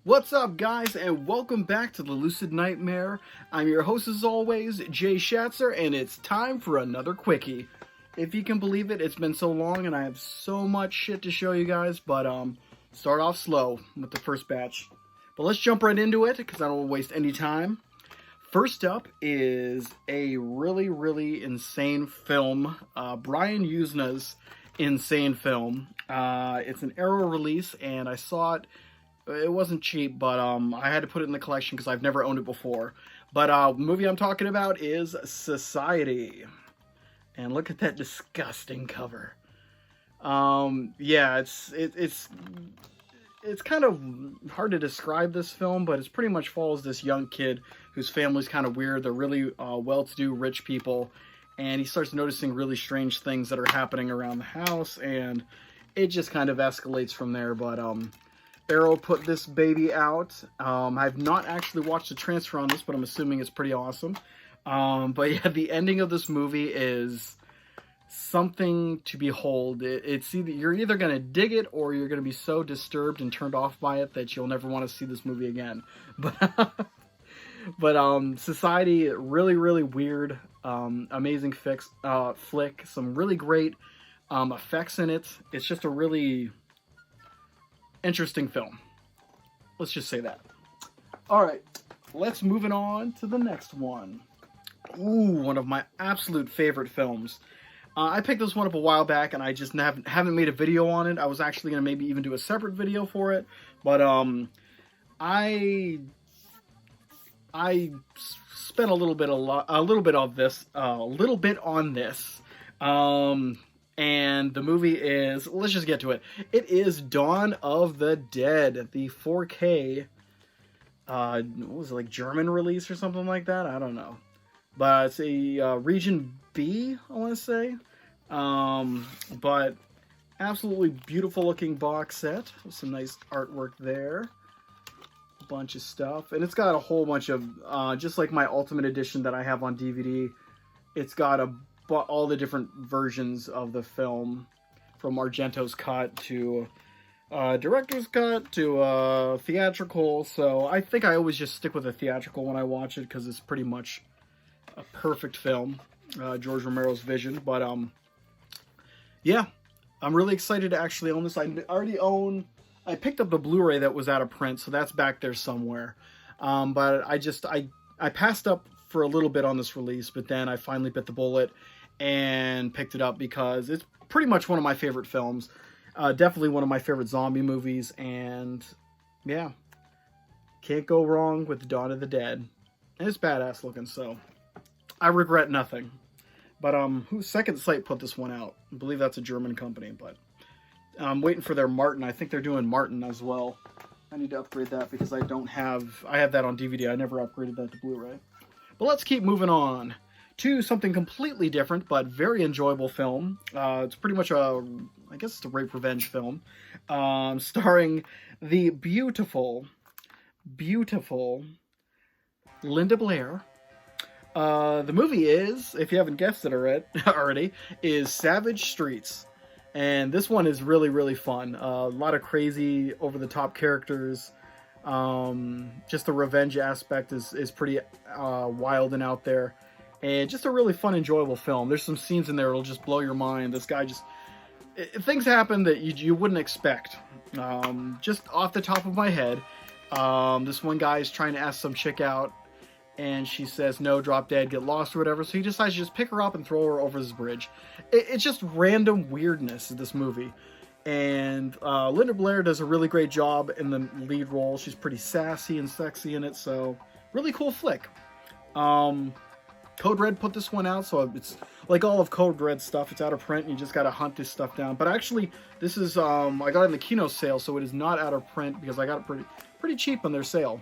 What's up, guys, and welcome back to the Lucid Nightmare. I'm your host, as always, Jay Schatzer, and it's time for another Quickie. If you can believe it, it's been so long, and I have so much shit to show you guys, but, start off slow with the first batch. But let's jump right into it, because I don't want to waste any time. First up is a really insane film, Brian Yuzna's insane film. It's an Arrow release, and I saw it. It wasn't cheap, but I had to put it in the collection because I've never owned it before. But the movie I'm talking about is Society. And look at that disgusting cover. Yeah, it's kind of hard to describe this film, but it pretty much follows this young kid whose family's kind of weird. They're really well-to-do rich people, and he starts noticing really strange things that are happening around the house, and it just kind of escalates from there. But Arrow put this baby out. I've not actually watched the transfer on this, but I'm assuming it's pretty awesome. But yeah, the ending of this movie is something to behold. It's either you're either going to dig it or you're going to be so disturbed and turned off by it that you'll never want to see this movie again. But Society, really weird, amazing flick. Some really great effects in it. It's just a really interesting film. Let's just say that. Alright, let's move it on to the next one. Ooh, one of my absolute favorite films. I picked this one up a while back, and I just haven't made a video on it. I was actually going to maybe even do a separate video for it, but I spent a little bit on this. And the movie is, let's just get to it. It is Dawn of the Dead, the 4K, what was it, like German release or something like that? I don't know. But it's a Region B, I want to say. But absolutely beautiful looking box set. Some nice artwork there. A bunch of stuff. And it's got a whole bunch of, just like my Ultimate Edition that I have on DVD, it's got all the different versions of the film, from Argento's cut to director's cut to theatrical. So I think I always just stick with the theatrical when I watch it because it's pretty much a perfect film, George Romero's vision. But yeah, I'm really excited to actually own this. I picked up the Blu-ray that was out of print, so that's back there somewhere. But I passed up for a little bit on this release, but then I finally bit the bullet and picked it up because it's pretty much one of my favorite films. Definitely one of my favorite zombie movies, and yeah, can't go wrong with Dawn of the Dead. And it's badass looking, so I regret nothing. But whose Second Sight put this one out? I believe that's a German company, but I'm waiting for their Martin. I think they're doing Martin as well. I need to upgrade that because I have that on DVD. I never upgraded that to Blu-ray. But let's keep moving on to something completely different, but very enjoyable film. It's pretty much I guess it's a rape revenge film, starring the beautiful Linda Blair. The movie is, if you haven't guessed it already, is Savage Streets. And this one is really fun. A lot of crazy, over-the-top characters. Just the revenge aspect is pretty wild and out there. And just a really fun, enjoyable film. There's some scenes in there that'll just blow your mind. This guy things happen that you wouldn't expect. Just off the top of my head, this one guy is trying to ask some chick out, and she says, no, drop dead, get lost, or whatever. So he decides to just pick her up and throw her over this bridge. It's just random weirdness in this movie. And Linda Blair does a really great job in the lead role. She's pretty sassy and sexy in it, so really cool flick. Code Red put this one out, so it's like all of Code Red stuff. It's out of print, and you just gotta hunt this stuff down. But actually, this is I got it in the Kino sale, so it is not out of print because I got it pretty cheap on their sale.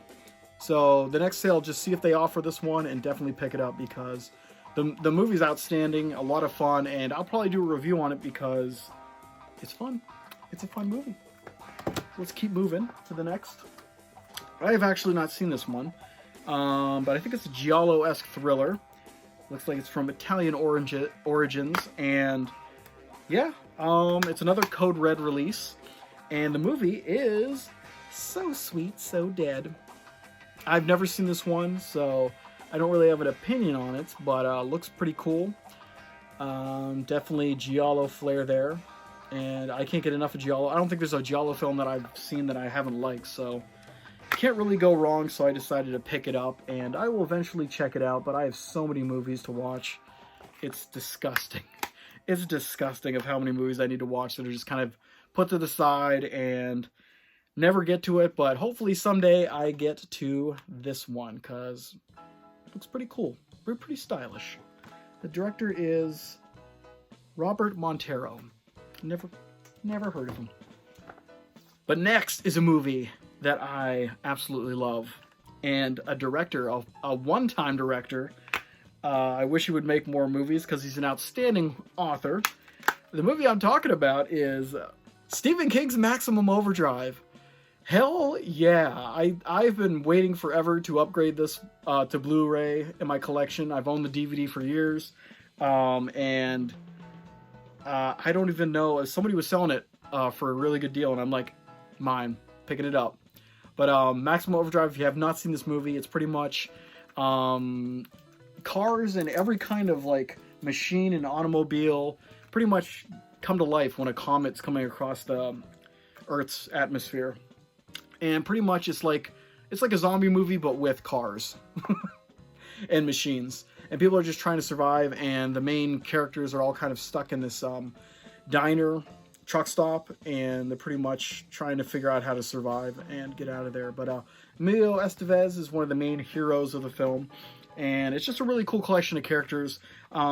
So the next sale, just see if they offer this one and definitely pick it up because the movie's outstanding, a lot of fun, and I'll probably do a review on it because it's fun. It's a fun movie. Let's keep moving to the next. I have actually not seen this one, but I think it's a giallo-esque thriller. Looks like it's from Italian origins, and yeah, it's another Code Red release, and the movie is So sweet, so dead. I've never seen this one, so I don't really have an opinion on it, but looks pretty cool. Definitely giallo flair there, and I can't get enough of giallo. I don't think there's a giallo film that I've seen that I haven't liked, so can't really go wrong, so I decided to pick it up, and I will eventually check it out, but I have so many movies to watch. It's disgusting. It's disgusting of how many movies I need to watch that are just kind of put to the side and never get to it, but hopefully someday I get to this one, because it looks pretty cool. Pretty stylish. The director is Robert Montero. Never heard of him. But next is a movie that I absolutely love, and a director, a one-time director. I wish he would make more movies because he's an outstanding author. The movie I'm talking about is Stephen King's Maximum Overdrive. Hell yeah! I've been waiting forever to upgrade this to Blu-ray in my collection. I've owned the DVD for years, and I don't even know. Somebody was selling it for a really good deal, and I'm like, mine, picking it up. But Maximum Overdrive, if you have not seen this movie, it's pretty much cars and every kind of like machine and automobile pretty much come to life when a comet's coming across the Earth's atmosphere. And pretty much it's like a zombie movie, but with cars and machines. And people are just trying to survive, and the main characters are all kind of stuck in this diner, truck stop, and they're pretty much trying to figure out how to survive and get out of there. But Emilio Estevez is one of the main heroes of the film, and it's just a really cool collection of characters.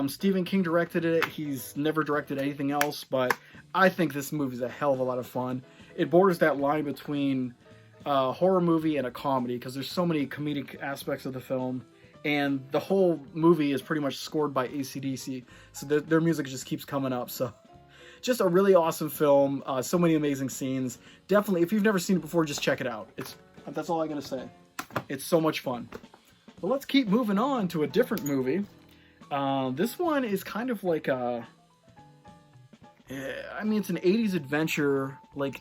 Stephen King directed it. He's never directed anything else, but I think this movie is a hell of a lot of fun. It borders that line between a horror movie and a comedy, because there's so many comedic aspects of the film, and the whole movie is pretty much scored by AC/DC, so their music just keeps coming up. So just a really awesome film. So many amazing scenes. Definitely, if you've never seen it before, just check it out. That's all I'm gonna say. It's so much fun. But let's keep moving on to a different movie. This one is kind of like it's an 80s adventure, like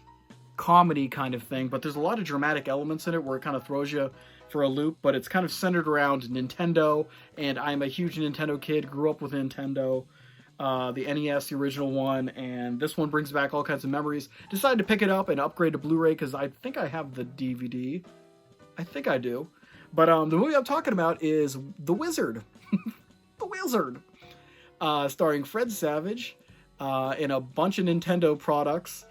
comedy kind of thing, but there's a lot of dramatic elements in it where it kind of throws you for a loop, but it's kind of centered around Nintendo, and I'm a huge Nintendo kid, grew up with Nintendo, the NES, the original one, and this one brings back all kinds of memories. Decided to pick it up and upgrade to Blu-ray because I think I have the DVD. I think I do. But the movie I'm talking about is The Wizard. The Wizard. Starring Fred Savage and a bunch of Nintendo products.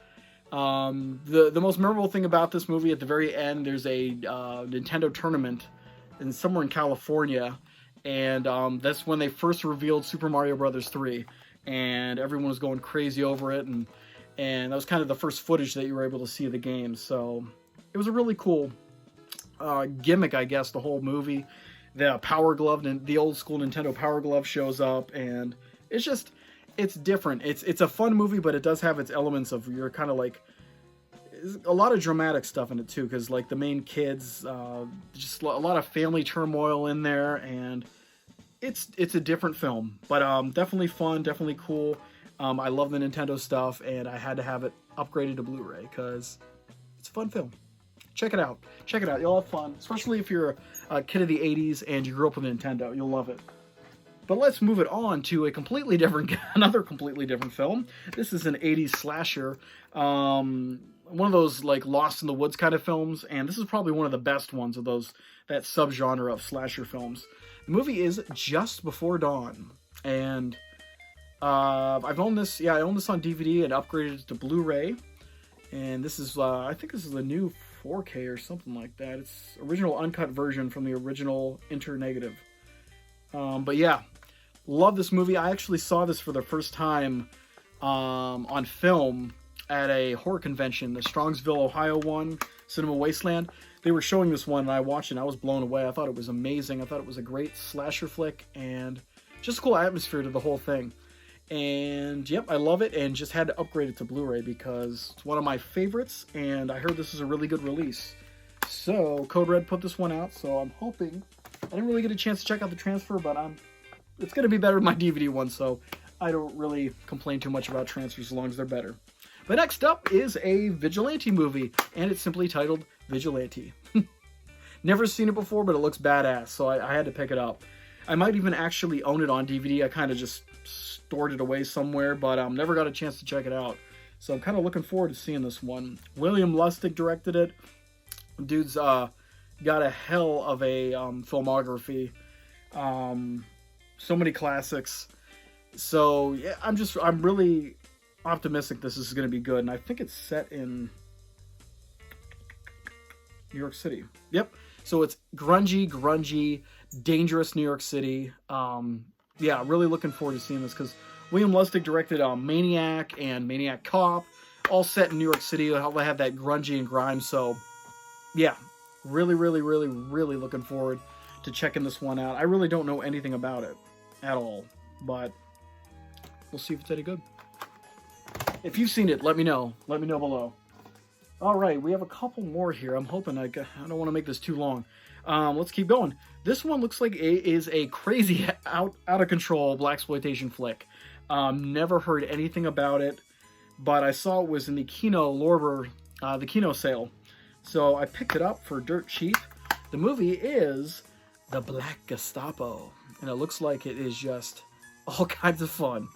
The most memorable thing about this movie, at the very end, there's a Nintendo tournament somewhere in California, and that's when they first revealed Super Mario Bros. 3, and everyone was going crazy over it, and that was kind of the first footage that you were able to see of the game. So it was a really cool gimmick, I guess, the whole movie. The Power Glove, the old school Nintendo Power Glove shows up, and it's different. It's a fun movie, but it does have its elements of, you're kind of like, a lot of dramatic stuff in it too, because like the main kids, just a lot of family turmoil in there, and it's a different film, but definitely fun, definitely cool. I love the Nintendo stuff, and I had to have it upgraded to Blu-ray because it's a fun film. Check it out. You'll have fun, especially if you're a kid of the 80s and you grew up with Nintendo. You'll love it. But let's move it on to another completely different film. This is an 80s slasher. One of those like Lost in the Woods kind of films, and this is probably one of the best ones of that subgenre of slasher films. The movie is Just Before Dawn, and I've owned this. Yeah, I own this on DVD and upgraded it to Blu-ray. And this is, I think this is a new 4K or something like that. It's original uncut version from the original Inter-Negative. But yeah, love this movie. I actually saw this for the first time on film at a horror convention, the Strongsville, Ohio one, Cinema Wasteland. They were showing this one, and I watched it, and I was blown away. I thought it was amazing. I thought it was a great slasher flick, and just a cool atmosphere to the whole thing. And yep, I love it, and just had to upgrade it to Blu-ray because it's one of my favorites, and I heard this is a really good release. So Code Red put this one out, so I'm hoping. I didn't really get a chance to check out the transfer, but it's going to be better than my DVD one, so I don't really complain too much about transfers as long as they're better. But next up is a Vigilante movie, and it's simply titled Vigilante. Never seen it before, but it looks badass, so I had to pick it up. I might even actually own it on DVD. I kind of just stored it away somewhere, but never got a chance to check it out. So I'm kind of looking forward to seeing this one. William Lustig directed it. Dude's got a hell of a filmography. So many classics. So yeah, I'm really optimistic this is going to be good, and I think it's set in New York City. Yep. So it's grungy, dangerous New York City. Yeah, really looking forward to seeing this because William Lustig directed Maniac and Maniac Cop, all set in New York City. How they have that grungy and grime. So yeah, really looking forward to checking this one out. I really don't know anything about it at all, but we'll see if it's any good. If you've seen it, let me know. Let me know below. All right, we have a couple more here. I'm hoping I don't want to make this too long. Let's keep going. This one looks like it is a crazy, out of control blaxploitation flick. Never heard anything about it, but I saw it was in the Kino Lorber, the Kino sale. So I picked it up for dirt cheap. The movie is The Blackgestapo, and it looks like it is just all kinds of fun.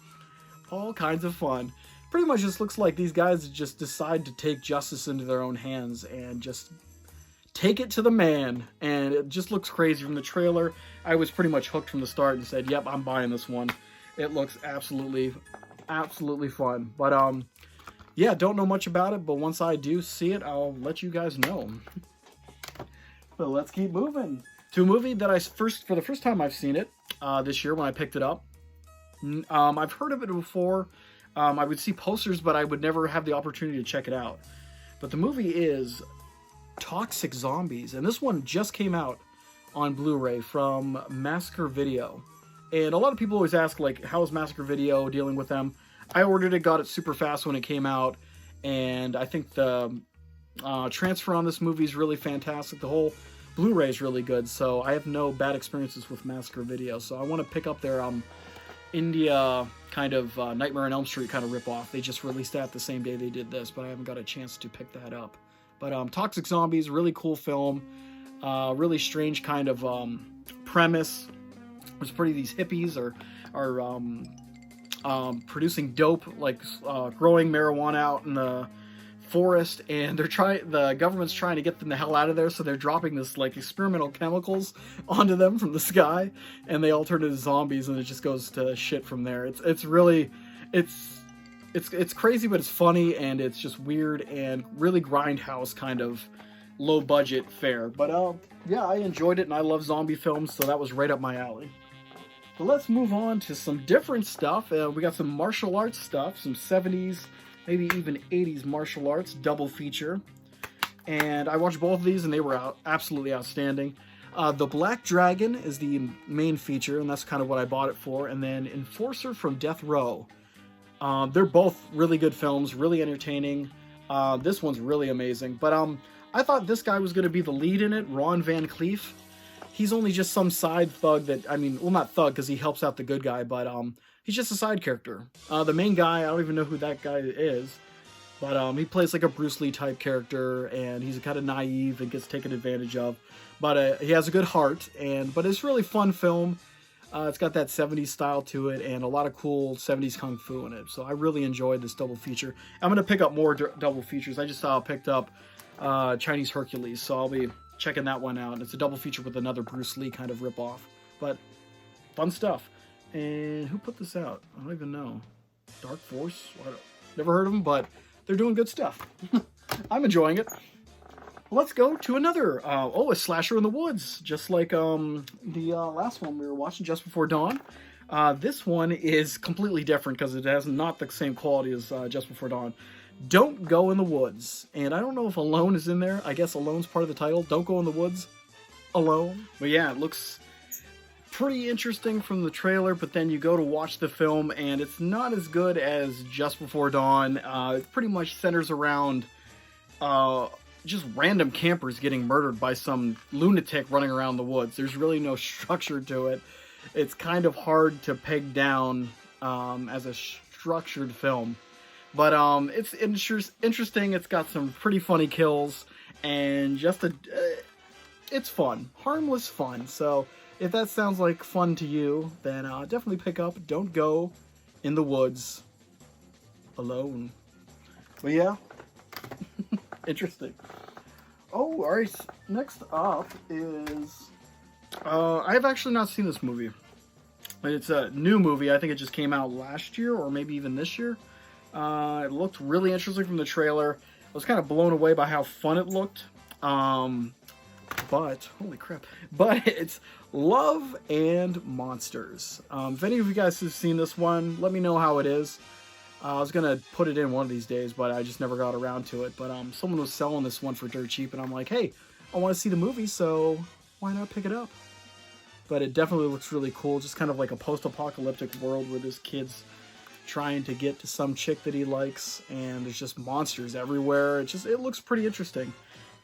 All kinds of fun. Pretty much just looks like these guys just decide to take justice into their own hands and just take it to the man. And it just looks crazy from the trailer. I was pretty much hooked from the start and said, yep, I'm buying this one. It looks absolutely fun. But yeah, don't know much about it, but once I do see it, I'll let you guys know. But let's keep moving to a movie that for the first time I've seen it this year when I picked it up. I've heard of it before. I would see posters, but I would never have the opportunity to check it out. But the movie is Toxic Zombies, and this one just came out on Blu-ray from Massacre Video. And a lot of people always ask, like, how is Massacre Video dealing with them? I ordered it, got it super fast when it came out, and I think the transfer on this movie is really fantastic. The whole Blu-ray is really good, so I have no bad experiences with Massacre Video. So I want to pick up their India kind of Nightmare on Elm Street kind of ripoff. They just released that the same day they did this, but I haven't got a chance to pick that up. But Toxic Zombies, really cool film. Really strange kind of premise. It's pretty, these hippies are producing dope, like growing marijuana out in the forest, and the government's trying to get them the hell out of there, so they're dropping this like experimental chemicals onto them from the sky, and they all turn into zombies, and it just goes to shit from there. It's really crazy, but it's funny, and it's just weird and really grindhouse kind of low budget fare. But yeah, I enjoyed it, and I love zombie films, so that was right up my alley. But let's move on to some different stuff. We got some martial arts stuff, some 70s, maybe even 80s martial arts double feature. And I watched both of these, and they were absolutely outstanding. The Black Dragon is the main feature, and that's kind of what I bought it for. And then Enforcer from Death Row. They're both really good films, really entertaining. This one's really amazing. But I thought this guy was going to be the lead in it, Ron Van Cleef. He's only just some side thug that, I mean, well, not thug because he helps out the good guy, but he's just a side character. The main guy, I don't even know who that guy is, but he plays like a Bruce Lee type character, and he's kind of naive and gets taken advantage of. But he has a good heart, but it's a really fun film. It's got that 70s style to it, and a lot of cool 70s kung fu in it. So I really enjoyed this double feature. I'm going to pick up more double features. I just picked up Chinese Hercules, so I'll be checking that one out. It's a double feature with another Bruce Lee kind of ripoff, but fun stuff. And who put this out? I don't even know. Dark Force? Never heard of them, but they're doing good stuff. I'm enjoying it. Let's go to another, a slasher in the woods, just like the last one we were watching, Just Before Dawn. This one is completely different because it has not the same quality as Just Before Dawn. Don't Go in the Woods. And I don't know if Alone is in there. I guess Alone's part of the title. Don't Go in the Woods Alone. But yeah, it looks pretty interesting from the trailer, but then you go to watch the film, and it's not as good as Just Before Dawn. It pretty much centers around just random campers getting murdered by some lunatic running around the woods. There's really no structure to it. It's kind of hard to peg down as a structured film. But it's interesting. It's got some pretty funny kills. and just it's fun, harmless fun. So if that sounds like fun to you, then definitely pick up Don't Go in the Woods Alone. But yeah, interesting. Oh, all right. Next up is I've actually not seen this movie. It's a new movie. I think it just came out last year or maybe even this year. It looked really interesting from the trailer. I was kind of blown away by how fun it looked. But, holy crap. But it's Love and Monsters. If any of you guys have seen this one, let me know how it is. I was going to put it in one of these days, but I just never got around to it. But someone was selling this one for dirt cheap, and I'm like, hey, I want to see the movie, so why not pick it up? But it definitely looks really cool. Just kind of like a post-apocalyptic world where this kid's trying to get to some chick that he likes, and there's just monsters everywhere. It looks pretty interesting.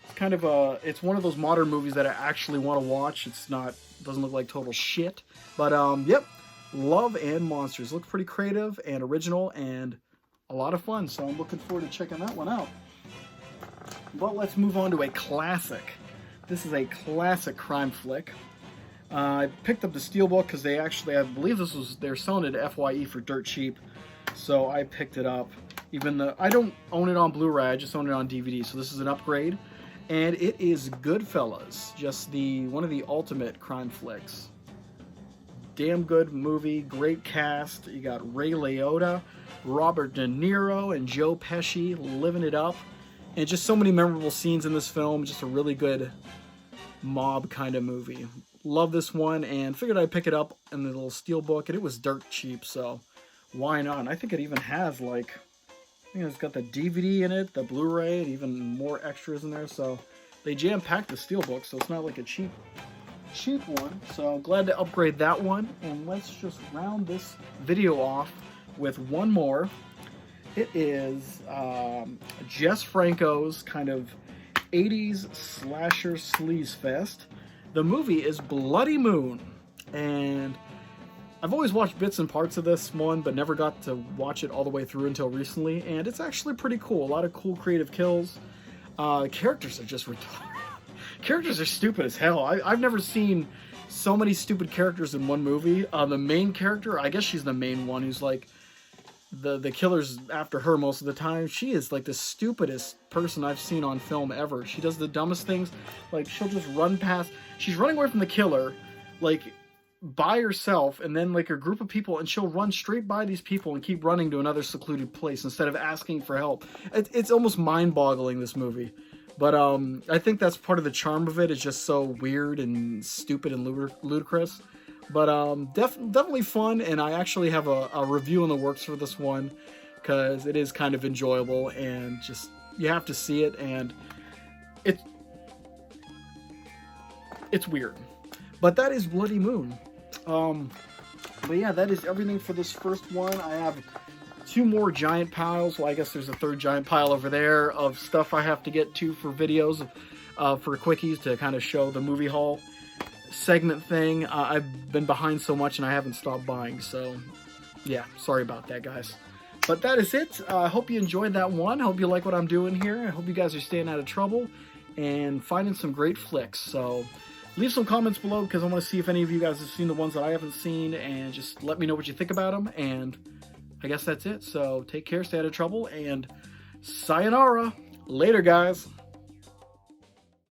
It's kind of it's one of those modern movies that I actually want to watch. Doesn't look like total shit. But yep, Love and Monsters. Looks pretty creative and original and a lot of fun. So I'm looking forward to checking that one out. But let's move on to a classic. This is a classic crime flick. I picked up the Steelbook because I believe they're selling it at FYE for dirt cheap. So I picked it up. Even though I don't own it on Blu-ray, I just own it on DVD. So this is an upgrade. And it is Goodfellas, just one of the ultimate crime flicks. Damn good movie, great cast. You got Ray Liotta, Robert De Niro, and Joe Pesci living it up. And just so many memorable scenes in this film. Just a really good mob kind of movie. Love this one and figured I'd pick it up in the little Steelbook, and it was dirt cheap, so why not? And I think it even has it's got the DVD in it, the Blu-ray, and even more extras in there, so they jam-packed the Steelbook, so it's not like a cheap one. So glad to upgrade that one, and let's just round this video off with one more. It is Jess Franco's kind of 80s slasher sleaze fest. The movie is Bloody Moon, and I've always watched bits and parts of this one, but never got to watch it all the way through until recently, and it's actually pretty cool. A lot of cool creative kills. Characters are just characters are stupid as hell. I've never seen so many stupid characters in one movie. The main character, I guess she's the main one, who's like the killer's after her most of the time. She is like the stupidest person I've seen on film ever. She does the dumbest things. Like, she'll just run past. She's running away from the killer, like, by herself, and then like a group of people, and she'll run straight by these people and keep running to another secluded place instead of asking for help. It's almost mind-boggling, this movie. But I think that's part of the charm of it. It's just so weird and stupid and ludicrous. But definitely fun, and I actually have a review in the works for this one because it is kind of enjoyable, and just you have to see it, and it's weird. But that is Bloody Moon. But yeah, that is everything for this first one. I have 2 more giant piles. Well, I guess there's a 3rd giant pile over there of stuff I have to get to for videos, for quickies to kind of show the movie haul segment thing. I've been behind so much and I haven't stopped buying, so yeah, sorry about that, guys. But that is it. I hope you enjoyed that one. I hope you like what I'm doing here. I hope you guys are staying out of trouble and finding some great flicks. So leave some comments below because I want to see if any of you guys have seen the ones that I haven't seen, and just let me know what you think about them. And I guess that's it. So take care, stay out of trouble, and sayonara. Later, guys.